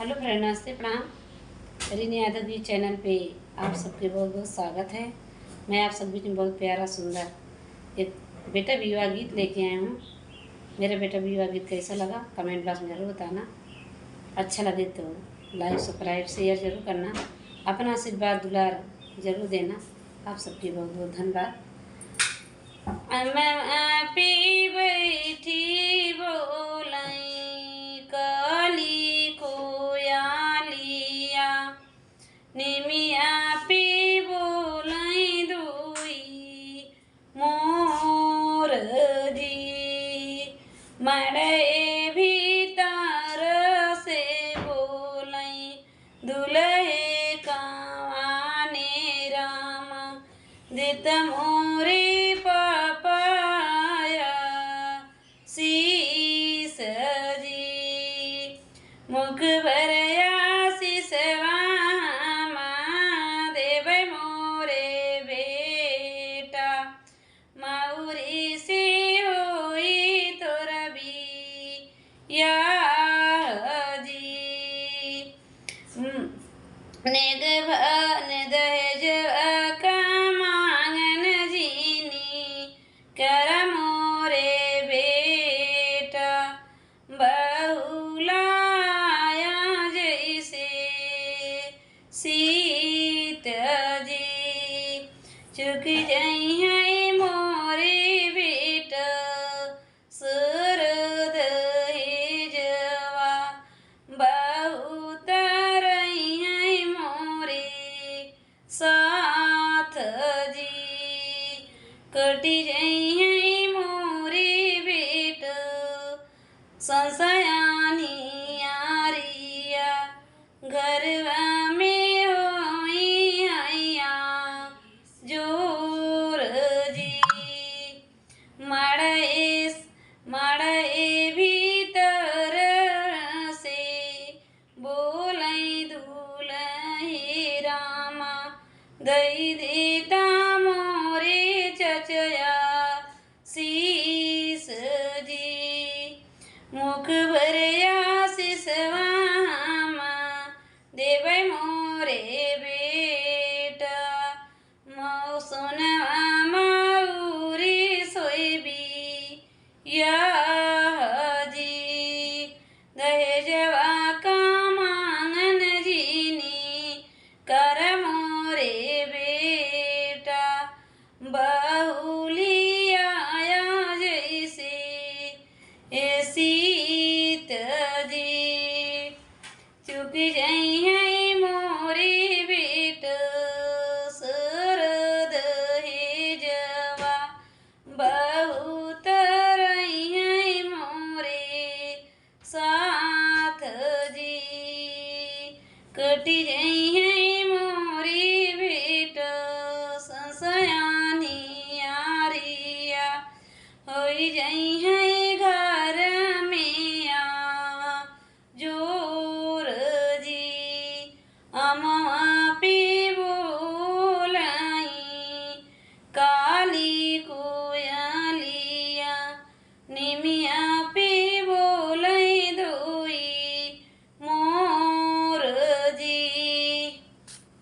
Hello friend, नमस्ते, प्रणाम। René Yadav ji channel पे आप सबके बहुत बहुत स्वागत है। मैं आप सब बीच में बहुत प्यारा सुंदर एक बेटा विवाह गीत लेके आया हूँ। मेरा बेटा विवाह गीत कैसा लगा कमेंट बॉक्स में ज़रूर बताना। अच्छा लगे तो लाइक सब्सक्राइब शेयर जरूर करना। अपना आशीर्वाद दुलार जरूर देना। आप सबकी बहुत बहुत धन्यवाद। मैं पी बैठी बोलाई काली कोयालिया निमिया पी बोलाई दुई मोर जी मड़े भीतर से बोलाई दुल्हे कावाने राम दित मोरे मुख भरया सिसवा देव मोरे बेटा मौरी से होई तोर भी या जी दहेज का मांगन जीनी कर मोरे बेटा बहुला सीता जी चुक जाई है मोरे बेटा सुर दहेजवा बहुत रही है मोरे साथ जी कटी जाई है मोरे बेटा संसयानी आरिया घरवा जोर जी मड़े भीतर से बोलै दुल्हे रामा दई देता मोरे चचया शीस जी मुख भरया सिसवा देवै मोरे बेटा मौसुनवा मौरी सोईबी या जी दहेजवा का मांगन जीनी कर मोरे बेटा बहुली आया जैसे ए सीत जी चुक जाई है मोरे बेटा बहुत रही है मोरे साथ जी कटी जाई है मोरी बेटा संसयानी आरिया हो जाई है